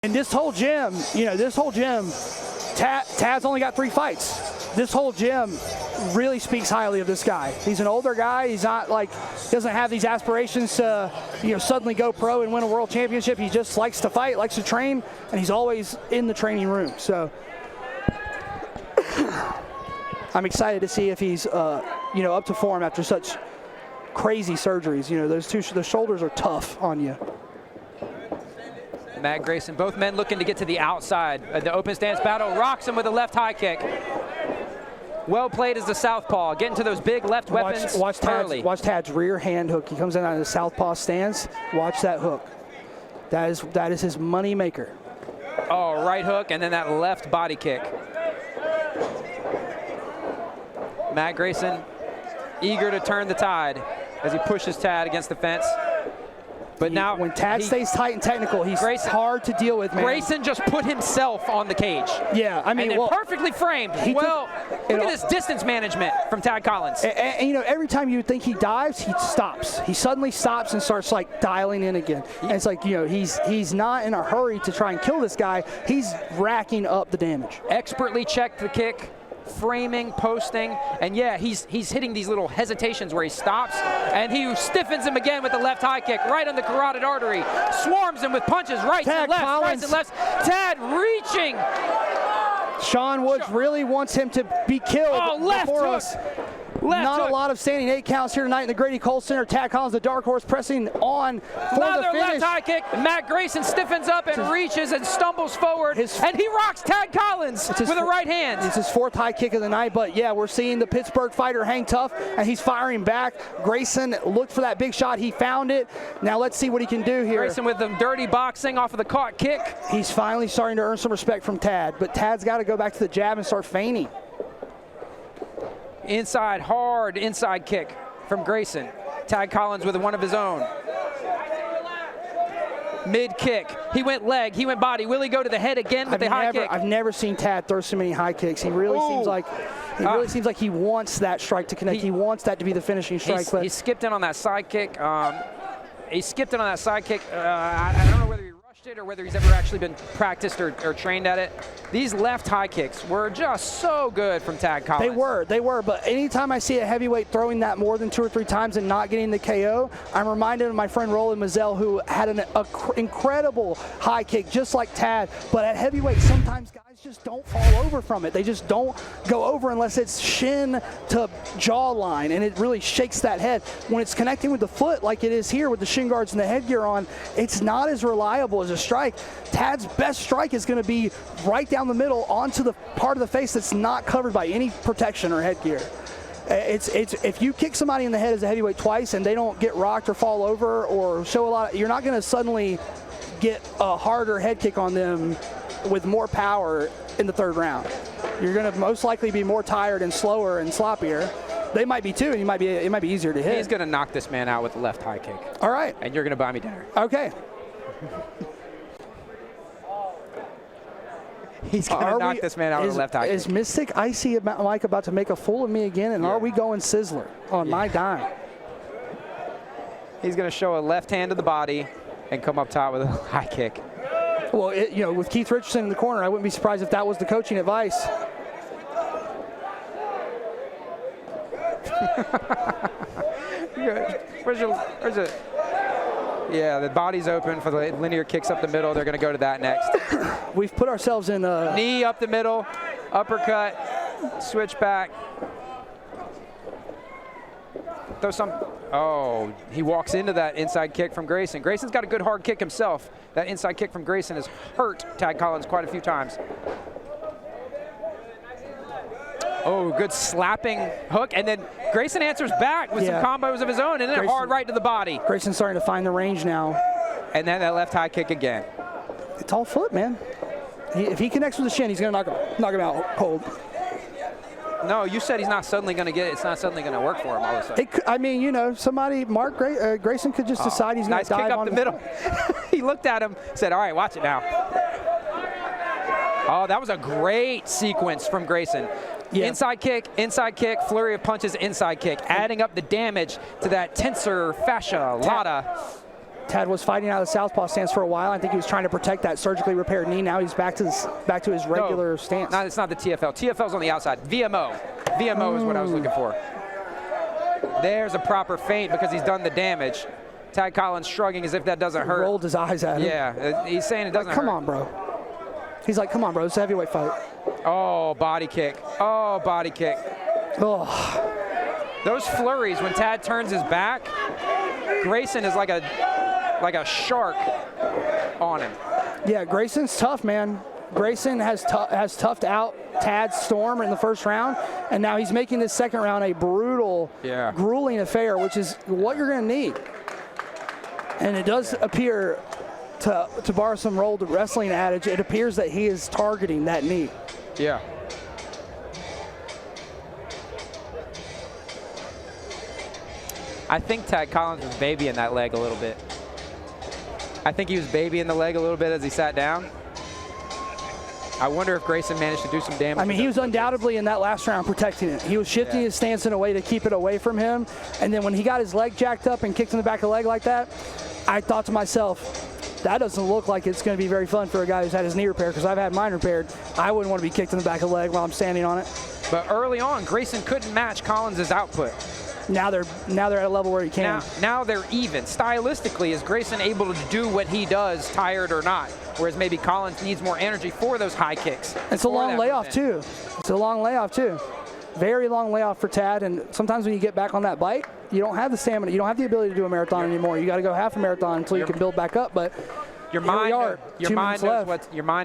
And this whole gym, Tad's only got 3 fights. This whole gym really speaks highly of this guy. He's an older guy. He's not like, doesn't have these aspirations to, suddenly go pro and win a world championship. He just likes to fight, likes to train, and he's always in the training room. So I'm excited to see if he's, up to form after such crazy surgeries. The shoulders are tough on you. Matt Grayson, both men looking to get to the outside. The open stance battle, rocks him with a left high kick. Well played as the southpaw, getting to those big left weapons early. Watch Tad's rear hand hook. He comes in on the southpaw stance. Watch that hook. That is his money maker. Oh, right hook, and then that left body kick. Matt Grayson eager to turn the tide as he pushes Tad against the fence. But now, when Tad stays tight and technical, he's hard to deal with, man. Grayson just put himself on the cage. Yeah, I mean, and perfectly framed. Look at this distance management from Tad Collins. And every time you think he dives, he stops. He suddenly stops and starts like dialing in again. And it's like, he's not in a hurry to try and kill this guy. He's racking up the damage. Expertly checked the kick. Framing, posting, and yeah, he's hitting these little hesitations where he stops, and he stiffens him again with the left high kick, right on the carotid artery, swarms him with punches, rights and lefts, Tad reaching. Sean Woods really wants him to be killed before us. Not a lot of standing 8 counts here tonight in the Grady Cole Center. Tad Collins, the dark horse, pressing on for the finish. Left high kick. Matt Grayson stiffens up and reaches and stumbles forward, and he rocks Tad Collins with a right hand. It's his 4th high kick of the night, but yeah, we're seeing the Pittsburgh fighter hang tough, and he's firing back. Grayson looked for that big shot. He found it. Now let's see what he can do here. Grayson with the dirty boxing off of the caught kick. He's finally starting to earn some respect from Tad, but Tad's got to go back to the jab and start feigning. Inside, hard inside kick from Grayson. Tad Collins with one of his own. Mid kick. He went leg, he went body. Will he go to the head again with the high kick? I've never seen Tad throw so many high kicks. He really seems like he wants that strike to connect. He wants that to be the finishing strike. He skipped in on that side kick. I don't know whether he rushed it or whether he's ever actually been practiced or trained at it. These left high kicks were just so good from Tad Collins. They were, but anytime I see a heavyweight throwing that more than 2 or 3 times and not getting the KO, I'm reminded of my friend Roland Mazel, who had an incredible high kick just like Tad, but at heavyweight sometimes guys just don't fall over from it. They just don't go over unless it's shin to jawline, and it really shakes that head. When it's connecting with the foot like it is here with the shin guards and the headgear on, it's not as reliable as a strike. Tad's best strike is going to be right down the middle onto the part of the face that's not covered by any protection or headgear. It's if you kick somebody in the head as a heavyweight twice and they don't get rocked or fall over or show a lot, you're not going to suddenly get a harder head kick on them with more power in the 3rd round. You're going to most likely be more tired and slower and sloppier. They might be too, and it might be easier to hit. He's going to knock this man out with the left high kick. All right. And you're going to buy me dinner. Okay. He's going to knock this man out with a left high kick. Is Mystic Icy Mike about to make a fool of me again, and are we going Sizzler on my dime? He's going to show a left hand to the body and come up top with a high kick. Well, with Keith Richardson in the corner, I wouldn't be surprised if that was the coaching advice. Where's it? Yeah, the body's open for the linear kicks up the middle. They're going to go to that next. We've put ourselves in a knee up the middle, uppercut, switch back. Throw some. Oh, he walks into that inside kick from Grayson. Grayson's got a good hard kick himself. That inside kick from Grayson has hurt Tad Collins quite a few times. Oh, good slapping hook, and then Grayson answers back with some combos of his own, and then a hard right to the body. Grayson's starting to find the range now. And then that left high kick again. It's all foot, man. If he connects with the shin, he's going to knock him out cold. No, you said he's not suddenly going to get it. It's not suddenly going to work for him all of a sudden. I mean, somebody, Grayson could just decide he's going to dive on the middle. He looked at him, said, all right, watch it now. Oh, that was a great sequence from Grayson. Yeah. Inside kick, flurry of punches, inside kick, adding up the damage to that tensor fascia lata. Tad was fighting out of the southpaw stance for a while. I think he was trying to protect that surgically repaired knee. Now he's back to his regular stance. No, it's not the TFL. TFL's on the outside. VMO. VMO is what I was looking for. There's a proper feint because he's done the damage. Tad Collins shrugging as if that doesn't hurt. Rolled his eyes at him. Yeah, he's saying it doesn't hurt. Come on, bro. He's like, come on, bro. It's a heavyweight fight. Oh, body kick. Oh, body kick. Oh. Those flurries, when Tad turns his back, Grayson is like a shark on him. Yeah, Grayson's tough, man. Grayson has toughed out Tad's storm in the first round, and now he's making this second round a brutal, grueling affair, which is what you're going to need. And it does appear, to borrow some rolled wrestling adage, it appears that he is targeting that knee. Yeah. I think Tad Collins was babying that leg a little bit. I think he was babying the leg a little bit as he sat down. I wonder if Grayson managed to do some damage. I mean, he was undoubtedly in that last round protecting it. He was shifting his stance in a way to keep it away from him. And then when he got his leg jacked up and kicked in the back of the leg like that, I thought to myself, that doesn't look like it's going to be very fun for a guy who's had his knee repaired, because I've had mine repaired. I wouldn't want to be kicked in the back of the leg while I'm standing on it. But early on, Grayson couldn't match Collins' output. Now they're at a level where he can. Now they're even. Stylistically, is Grayson able to do what he does, tired or not? Whereas maybe Collins needs more energy for those high kicks. It's a long layoff too. It's a long layoff too. Very long layoff for Tad, and sometimes when you get back on that bike, you don't have the stamina. You don't have the ability to do a marathon anymore. You got to go half a marathon until you can build back up. But your mind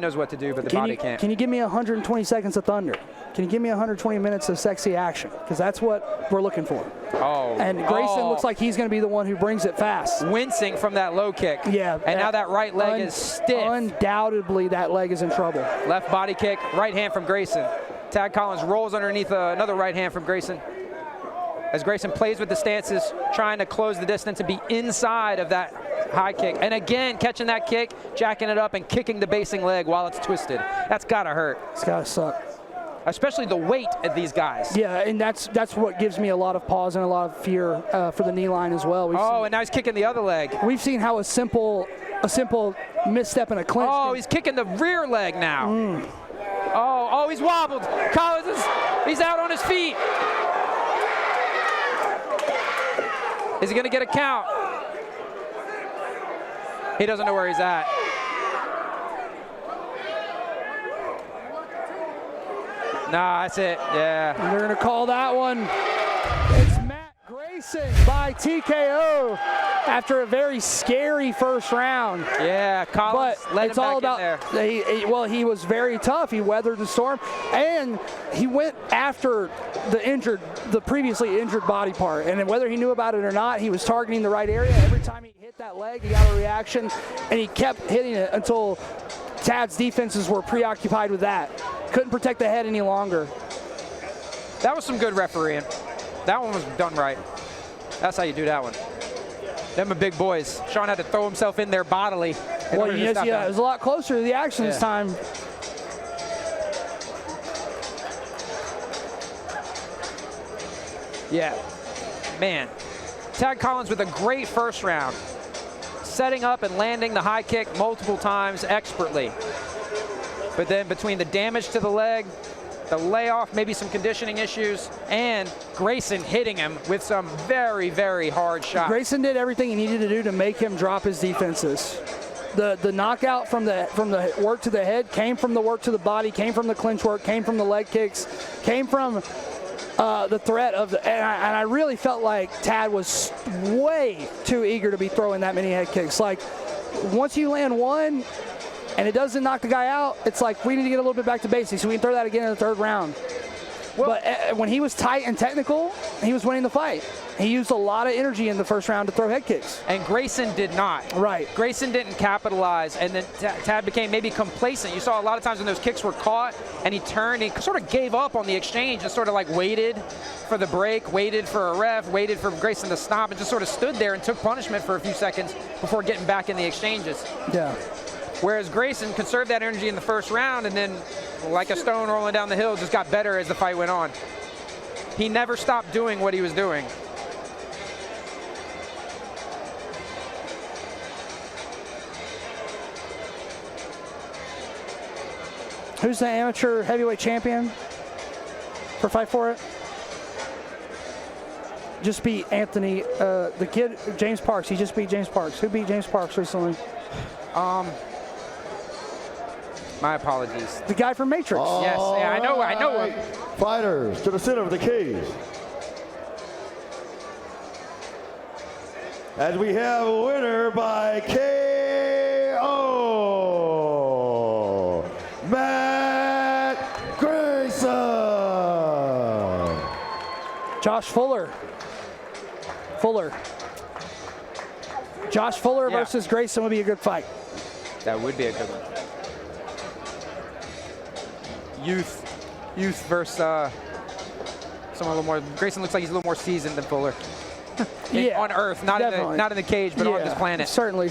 knows what to do, but the body can't. Can you give me 120 seconds of thunder? Can you give me 120 minutes of sexy action? Because that's what we're looking for. Oh. And Grayson looks like he's going to be the one who brings it fast. Wincing from that low kick. Yeah. And now that right leg is stiff. Undoubtedly, that leg is in trouble. Left body kick, right hand from Grayson. Tad Collins rolls underneath another right hand from Grayson. As Grayson plays with the stances, trying to close the distance and be inside of that high kick. And again, catching that kick, jacking it up, and kicking the basing leg while it's twisted. That's got to hurt. It's got to suck. Especially the weight of these guys. Yeah, and that's what gives me a lot of pause and a lot of fear for the knee line as well. And now he's kicking the other leg. We've seen how a simple misstep in a clinch. Oh, he's kicking the rear leg now. Oh, he's wobbled. Collins he's out on his feet. Is he going to get a count? He doesn't know where he's at. Nah, that's it. Yeah. And they're going to call that one. It's Matt Grayson by TKO after a very scary first round. Yeah, Collins let him back in there. He was very tough. He weathered the storm, and he went after the previously injured body part. And whether he knew about it or not, he was targeting the right area. Every time he hit that leg, he got a reaction, and he kept hitting it until Tad's defenses were preoccupied with that. Couldn't protect the head any longer. That was some good refereeing. That one was done right. That's how you do that one. Them are big boys. Sean had to throw himself in there bodily. Well, it was a lot closer to the action this time. Yeah, man. Tad Collins with a great first round. Setting up and landing the high kick multiple times expertly. But then between the damage to the leg, the layoff, maybe some conditioning issues, and Grayson hitting him with some very, very hard shots. Grayson did everything he needed to do to make him drop his defenses. The knockout from the work to the head came from the work to the body, came from the clinch work, came from the leg kicks, came from the threat of and I really felt like Tad was way too eager to be throwing that many head kicks. Like, once you land one and it doesn't knock the guy out, it's like, we need to get a little bit back to basics so we can throw that again in the third round. Well, but when he was tight and technical, he was winning the fight. He used a lot of energy in the first round to throw head kicks. And Grayson did not. Right. Grayson didn't capitalize, and then Tad became maybe complacent. You saw a lot of times when those kicks were caught, and he turned, he sort of gave up on the exchange and sort of like waited for the break, waited for a ref, waited for Grayson to stop, and just sort of stood there and took punishment for a few seconds before getting back in the exchanges. Yeah. Whereas Grayson conserved that energy in the first round, and then, like a stone rolling down the hill, just got better as the fight went on. He never stopped doing what he was doing. Who's the amateur heavyweight champion for Fight For It? Just beat Anthony, the kid, James Parks. He just beat James Parks. Who beat James Parks recently? My apologies. The guy from Matrix. Yes, yeah, I know him. Fighters to the center of the cage. As we have a winner by KO, Matt Grayson. Josh Fuller. Josh Fuller versus Grayson would be a good fight. That would be a good one. Youth versus someone a little more. Grayson looks like he's a little more seasoned than Fuller. Yeah, on Earth, not in the cage, but on this planet. Certainly.